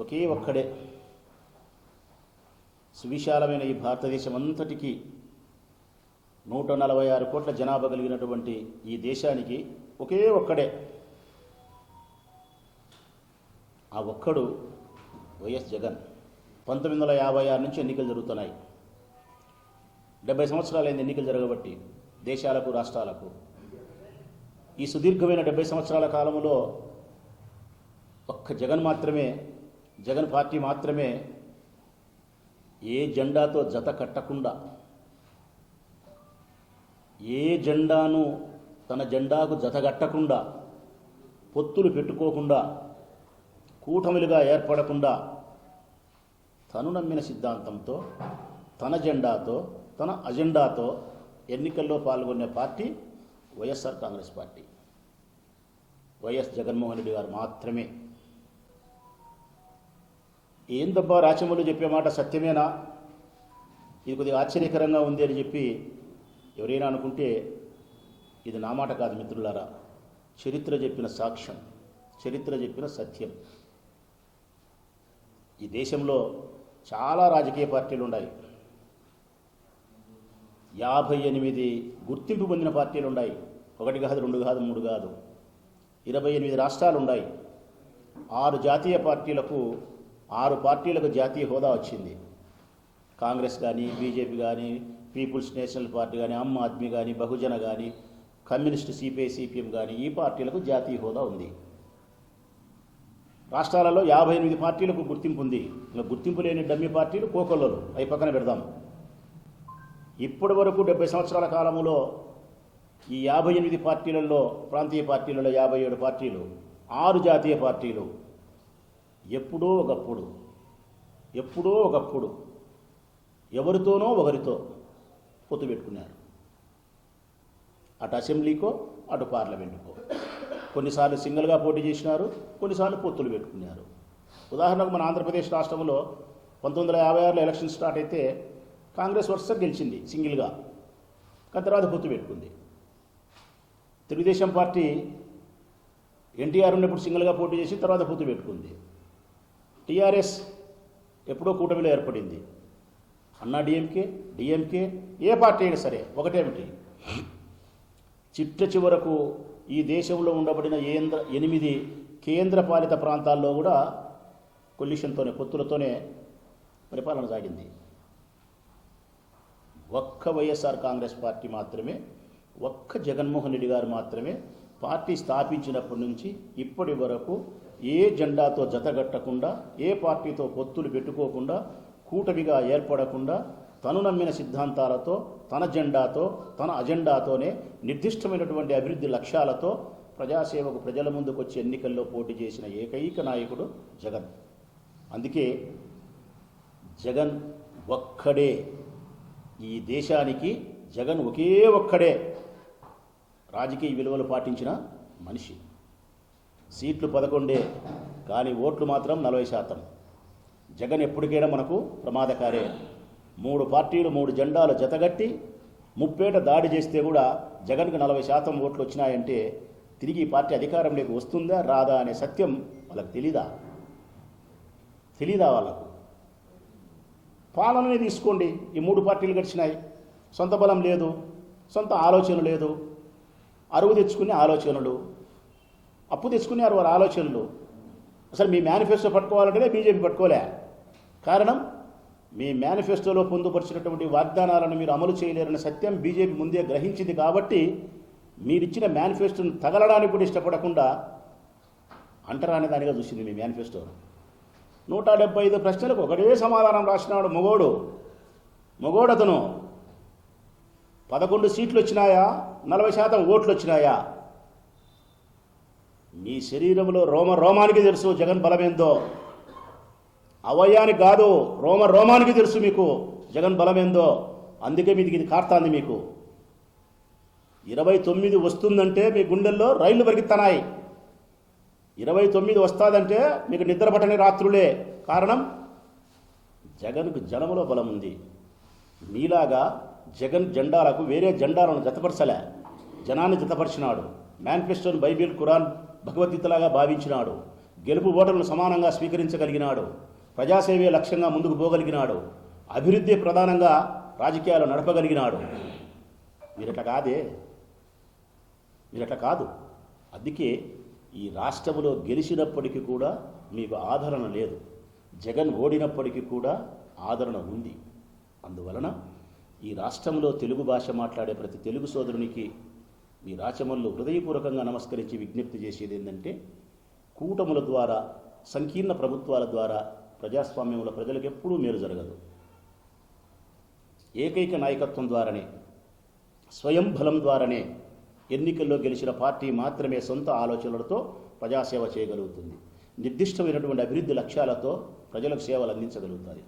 ఒకే ఒక్కడే సువిశాలమైన ఈ భారతదేశం అంతటికీ 146 కోట్ల జనాభా కలిగినటువంటి ఈ దేశానికి ఒకే ఒక్కడే. ఆ ఒక్కడు వైఎస్ జగన్. 1956 నుంచి ఎన్నికలు జరుగుతున్నాయి. 70 సంవత్సరాలైంది ఎన్నికలు జరగబట్టి దేశాలకు, రాష్ట్రాలకు. ఈ సుదీర్ఘమైన 70 సంవత్సరాల కాలంలో ఒక్క జగన్ మాత్రమే, జగన్ పార్టీ మాత్రమే ఏ జెండాతో జత కట్టకుండా, ఏ జెండాను తన జెండాకు జతగట్టకుండా, పొత్తులు పెట్టుకోకుండా, కూటమిలుగా ఏర్పడకుండా తను నమ్మిన సిద్ధాంతంతో, తన జెండాతో, తన అజెండాతో ఎన్నికల్లో పాల్గొనే party YSR Congress party. YS Jaganmohan Reddy గారు మాత్రమే. ఏందబ్బా రాచమల్లు చెప్పే మాట సత్యమేనా, ఇది కొద్దిగా ఆశ్చర్యకరంగా ఉంది అని చెప్పి ఎవరైనా అనుకుంటే ఇది నా మాట కాదు మిత్రులారా, చరిత్ర చెప్పిన సాక్ష్యం, చరిత్ర చెప్పిన సత్యం. ఈ దేశంలో చాలా రాజకీయ పార్టీలు ఉన్నాయి. 58 గుర్తింపు పొందిన పార్టీలు ఉన్నాయి. 1 కాదు, 2 కాదు, 3 కాదు, 28 రాష్ట్రాలు ఉన్నాయి. 6 జాతీయ పార్టీలకు, 6 పార్టీలకు జాతీయ హోదా వచ్చింది. కాంగ్రెస్ కానీ, బీజేపీ కానీ, పీపుల్స్ నేషనల్ పార్టీ కానీ, ఆమ్ ఆద్మీ కానీ, బహుజన కానీ, కమ్యూనిస్ట్ సిపిఐ సిపిఎం కానీ, ఈ పార్టీలకు జాతీయ హోదా ఉంది. రాష్ట్రాలలో 58 పార్టీలకు గుర్తింపు ఉంది. ఇంకా గుర్తింపు లేని డమ్మి పార్టీలు కోకొల్లలు, అవి పక్కన పెడదాం. ఇప్పటి వరకు 70 సంవత్సరాల కాలంలో ఈ 58 పార్టీలలో, ప్రాంతీయ పార్టీలలో 57 పార్టీలు, 6 జాతీయ పార్టీలు ఎప్పుడో ఒకప్పుడు ఎవరితోనో ఒకరితో పొత్తు పెట్టుకున్నారు. అటు అసెంబ్లీకో, అటు పార్లమెంటుకో. కొన్నిసార్లు సింగిల్గా పోటీ చేసినారు, కొన్నిసార్లు పొత్తులు పెట్టుకున్నారు. ఉదాహరణకు మన ఆంధ్రప్రదేశ్ రాష్ట్రంలో 1956లో ఎలక్షన్ స్టార్ట్ అయితే కాంగ్రెస్ వరుసగా గెలిచింది సింగిల్గా, కానీ తర్వాత పొత్తు పెట్టుకుంది. తెలుగుదేశం పార్టీ ఎన్టీఆర్ ఉన్నప్పుడు సింగిల్గా పోటీ చేసి తర్వాత పొత్తు పెట్టుకుంది. టీఆర్ఎస్ ఎప్పుడో కూటమిలో ఏర్పడింది. అన్నా డిఎంకే ఏ పార్టీ అయినా సరే ఒకటేమిటి, చిట్ట చివరకు ఈ దేశంలో ఉండబడిన 8 కేంద్ర పాలిత ప్రాంతాల్లో కూడా కొల్యూషన్తోనే, పొత్తులతోనే పరిపాలన సాగింది. ఒక్క వైఎస్ఆర్ కాంగ్రెస్ పార్టీ మాత్రమే, ఒక్క జగన్మోహన్ రెడ్డి గారు మాత్రమే పార్టీ స్థాపించినప్పటి నుంచి ఇప్పటి వరకు ఏ జెండాతో జతగట్టకుండా, ఏ పార్టీతో పొత్తులు పెట్టుకోకుండా, కూటమిగా ఏర్పడకుండా, తను నమ్మిన సిద్ధాంతాలతో, తన జెండాతో, తన అజెండాతోనే నిర్దిష్టమైనటువంటి అభివృద్ధి లక్ష్యాలతో ప్రజాసేవకు ప్రజల ముందుకు వచ్చి ఎన్నికల్లో పోటీ చేసిన ఏకైక నాయకుడు జగన్. అందుకే జగన్ ఒక్కడే, ఈ దేశానికి జగన్ ఒకే ఒక్కడే రాజకీయ విలువలు పాటించిన మనిషి. సీట్లు 11 కానీ ఓట్లు మాత్రం 40%. జగన్ ఎప్పటికైనా మనకు ప్రమాదకారే. 3 పార్టీలు 3 జెండాలు జతగట్టి ముప్పేట దాడి చేస్తే కూడా జగన్కు 40% ఓట్లు వచ్చినాయంటే తిరిగి ఈ పార్టీ అధికారంలోకి వస్తుందా రాదా అనే సత్యం వాళ్ళకు తెలీదా వాళ్ళకు? పాలననే తీసుకోండి. ఈ 3 పార్టీలు గడిచినాయి. సొంత బలం లేదు, సొంత ఆలోచన లేదు, అరువు తెచ్చుకునే ఆలోచనలు, అప్పు తెచ్చుకునే వారి ఆలోచనలు. అసలు మీ మేనిఫెస్టో పట్టుకోవాలంటేనే బీజేపీ పట్టుకోలే. కారణం, మీ మేనిఫెస్టోలో పొందుపరిచినటువంటి వాగ్దానాలను మీరు అమలు చేయలేరన్న సత్యం బీజేపీ ముందే గ్రహించింది. కాబట్టి మీరిచ్చిన మేనిఫెస్టోను తగలడానికి కూడా ఇష్టపడకుండా అంటరాని దానిగా చూసింది మీ మేనిఫెస్టో. 175 ప్రశ్నలకు ఒకటే సమాధానం రాసినాడు మొగోడు అతను. 11 సీట్లు వచ్చినాయా, 40% ఓట్లు వచ్చినాయా? మీ శరీరంలో రోమానికి తెలుసు జగన్ బలమేందో. అవయానికి కాదు, రోమానికి తెలుసు మీకు జగన్ బలమేందో. అందుకే మీది ఇది కారుతాంది. మీకు 29 వస్తుందంటే మీ గుండెల్లో రైళ్లు పరిగెత్తనాయి. 29 వస్తుందంటే మీకు నిద్ర పట్టని రాత్రులే. కారణం, జగన్కు జనములో బలం ఉంది. మీలాగా జగన్ జెండాలకు వేరే జెండాలను జతపరచలే, జనాన్ని జతపరిచినాడు. మేనిఫెస్టోను బైబిల్, ఖురాన్, భగవద్గీతలాగా భావించినాడు. గెలుపు ఓటర్లను సమానంగా స్వీకరించగలిగినాడు, ప్రజాసేవే లక్ష్యంగా ముందుకు పోగలిగినాడు, అభివృద్ధి ప్రధానంగా రాజకీయాలు నడపగలిగినాడు. మీరట్లా కాదు. అందుకే ఈ రాష్ట్రంలో గెలిచినప్పటికీ కూడా మీకు ఆదరణ లేదు, జగన్ ఓడినప్పటికీ కూడా ఆదరణ ఉంది. అందువలన ఈ రాష్ట్రంలో తెలుగు భాష మాట్లాడే ప్రతి తెలుగు సోదరునికి మీ రాచమల్లు హృదయపూర్వకంగా నమస్కరించి విజ్ఞప్తి చేసేది ఏంటంటే, కూటముల ద్వారా, సంకీర్ణ ప్రభుత్వాల ద్వారా ప్రజాస్వామ్యంలో ప్రజలకు ఎప్పుడూ మేలు జరగదు. ఏకైక నాయకత్వం ద్వారానే, స్వయం బలం ద్వారానే ఎన్నికల్లో గెలిచిన పార్టీ మాత్రమే సొంత ఆలోచనలతో ప్రజాసేవ చేయగలుగుతుంది, నిర్దిష్టమైనటువంటి అభివృద్ధి లక్ష్యాలతో ప్రజలకు సేవలు అందించగలుగుతుంది.